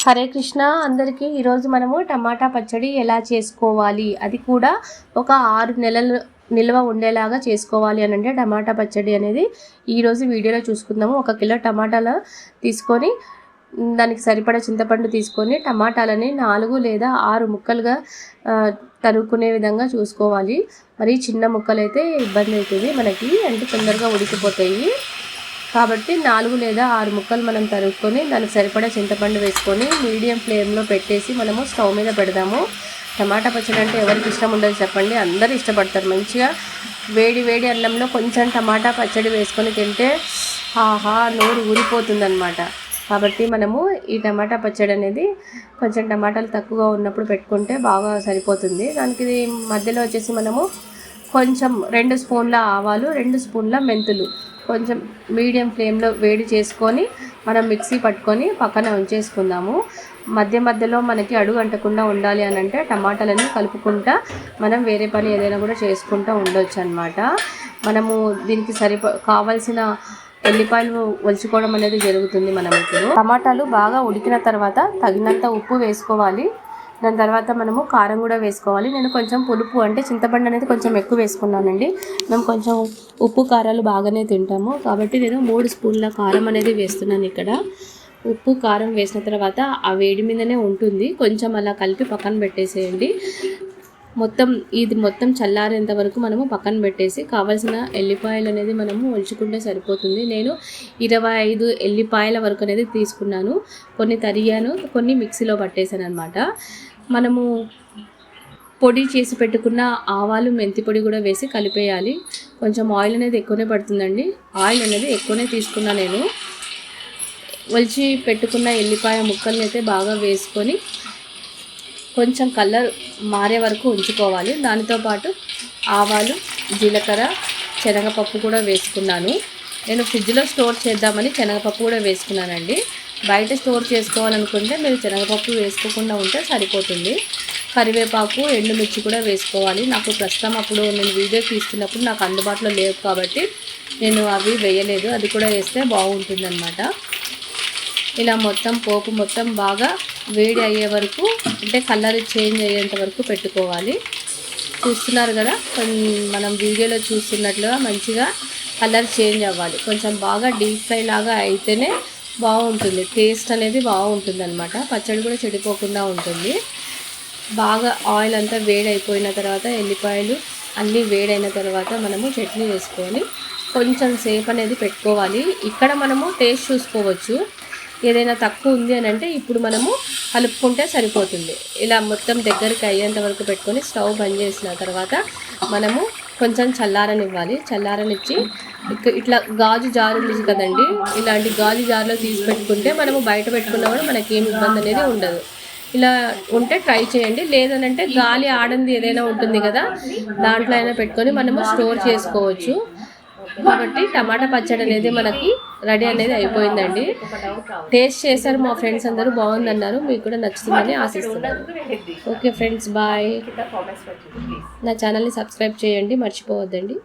హరే కృష్ణ అందరికీ ఈరోజు మనము టమాటా పచ్చడి ఎలా చేసుకోవాలి, అది కూడా ఒక 6 నెలలు నిల్వ ఉండేలాగా చేసుకోవాలి అని అంటే టమాటా పచ్చడి అనేది ఈరోజు వీడియోలో చూసుకుందాము. 1 కిలో టమాటాలు తీసుకొని దానికి సరిపడా చింతపండు తీసుకొని టమాటాలని 4 లేదా 6 ముక్కలుగా తరుక్కునే విధంగా చూసుకోవాలి. మరి చిన్న ముక్కలు అయితే ఇబ్బంది అవుతుంది మనకి, అంటే తొందరగా ఉడికిపోతాయి. కాబట్టి 4 లేదా 6 ముక్కలు మనం తరుక్కొని దానికి సరిపడా చింతపండు వేసుకొని మీడియం ఫ్లేమ్లో పెట్టేసి మనము స్టవ్ మీద పెడదాము. టమాటా పచ్చడి అంటే ఎవరికి ఇష్టం ఉండదు చెప్పండి, అందరూ ఇష్టపడతారు. మంచిగా వేడి వేడి అన్నంలో కొంచెం టమాటా పచ్చడి వేసుకొని తింటే ఆహా నోరు ఊరిపోతుందన్నమాట. కాబట్టి మనము ఈ టమాటా పచ్చడి అనేది కొంచెం టమాటాలు తక్కువగా ఉన్నప్పుడు పెట్టుకుంటే బాగా సరిపోతుంది. దానికి మధ్యలో వచ్చేసి మనము కొంచెం 2 స్పూన్ల ఆవాలు, 2 స్పూన్ల మెంతులు కొంచెం మీడియం ఫ్లేమ్లో వేడి చేసుకొని మనం మిక్సీ పట్టుకొని పక్కన ఉంచేసుకుందాము. మధ్యలో మనకి అడుగు అంటకుండా ఉండాలి అని అంటే టమాటాలను కలుపుకుంటా మనం వేరే పని ఏదైనా కూడా చేసుకుంటూ ఉండొచ్చు అన్నమాట. మనము దీనికి కావాల్సిన ఎల్లిపాయలు ఒలుచుకోవడం అనేది జరుగుతుంది. మనం ఇప్పుడు టమాటాలు బాగా ఉడికిన తర్వాత తగినంత ఉప్పు వేసుకోవాలి. దాని తర్వాత మనము కారం కూడా వేసుకోవాలి. నేను కొంచెం పులుపు అంటే చింతపండు అనేది కొంచెం ఎక్కువ వేసుకున్నానండి. మేము కొంచెం ఉప్పు కారాలు బాగానే తింటాము కాబట్టి నేను 3 స్పూన్ల కారం అనేది వేస్తున్నాను ఇక్కడ. ఉప్పు కారం వేసిన తర్వాత ఆ వేడి మీదనే ఉంటుంది, కొంచెం అలా కలిపి పక్కన పెట్టేసేయండి. ఇది మొత్తం చల్లారేంత వరకు మనము పక్కన పెట్టేసి కావాల్సిన ఎల్లిపాయలు అనేది మనము ఒలుచుకుంటే సరిపోతుంది. నేను 25 ఎల్లిపాయల వరకు అనేది తీసుకున్నాను. కొన్ని తరిగాను, కొన్ని మిక్సీలో పట్టేశాను అనమాట. మనము పొడి చేసి పెట్టుకున్న ఆవాలు, మెంతి పొడి కూడా వేసి కలిపేయాలి. కొంచెం ఆయిల్ అనేది ఎక్కువనే పడుతుందండి. ఆయిల్ అనేది ఎక్కువనే తీసుకున్నా నేను. ఒలిచి పెట్టుకున్న ఎల్లిపాయ ముక్కల్ని అయితే బాగా వేసుకొని కొంచెం కలర్ మారే వరకు ఉంచుకోవాలి. దానితో పాటు ఆవాలు, జీలకర్ర, శనగపప్పు కూడా వేసుకున్నాను. నేను ఫ్రిడ్జ్లో స్టోర్ చేద్దామని శనగపప్పు కూడా వేసుకున్నానండి. బయట స్టోర్ చేసుకోవాలనుకుంటే మీరు శనగపప్పు వేసుకోకుండా ఉంటే సరిపోతుంది. కరివేపాకు, ఎండుమిర్చి కూడా వేసుకోవాలి. నాకు ప్రస్తుతం అప్పుడు నేను వీడియో తీస్తున్నప్పుడు నాకు అందుబాటులో లేవు కాబట్టి నేను అవి వేయలేదు. అది కూడా వేస్తే బాగుంటుందన్నమాట. ఇలా మొత్తం పోపు మొత్తం బాగా వేడి అయ్యే వరకు, అంటే కలర్ చేంజ్ అయ్యేంత వరకు పెట్టుకోవాలి. చూస్తున్నారు కదా, మనం వీడియోలో చూస్తున్నట్లుగా మంచిగా కలర్ చేంజ్ అవ్వాలి. కొంచెం బాగా డీప్ ఫ్రై లాగా అయితేనే బాగుంటుంది, టేస్ట్ అనేది బాగుంటుంది అనమాట. పచ్చడి కూడా చెడిపోకుండా ఉంటుంది. బాగా ఆయిల్ అంతా వేడి అయిపోయిన తర్వాత ఎల్లిపాయలు అన్నీ వేడైన తర్వాత మనము చట్నీ వేసుకొని కొంచెం సేపు అనేది పెట్టుకోవాలి. ఇక్కడ మనము టేస్ట్ చూసుకోవచ్చు, ఏదైనా తక్కువ ఉంది అని అంటే ఇప్పుడు మనము కలుపుకుంటే సరిపోతుంది. ఇలా మొత్తం దగ్గరికి అయ్యేంత వరకు పెట్టుకొని స్టవ్ బంద్ చేసిన తర్వాత మనము కొంచెం చల్లారనివ్వాలి. చల్లారనిచ్చి ఇట్లా గాజు జారులు కదండి, ఇలాంటి గాజు జారులో తీసి పెట్టుకుంటే మనము బయట పెట్టుకున్నా కూడా మనకి ఏమి ఇబ్బంది అనేది ఉండదు. ఇలా ఉంటే ట్రై చేయండి. లేదనంటే గాలి ఆడంది ఏదైనా ఉంటుంది కదా, దాంట్లో అయినా పెట్టుకొని మనము స్టోర్ చేసుకోవచ్చు. కాబట్టి టమాటా పచ్చడి అనేది మనకి రెడీ అనేది అయిపోయిందండి. టేస్ట్ చేశారు మా ఫ్రెండ్స్ అందరూ, బాగుందన్నారు. మీకు కూడా నచ్చుతుందని ఆశిస్తున్నాను. Okay friends, bye. నా ఛానల్ని సబ్స్క్రైబ్ చేయండి, మర్చిపోవద్దండి.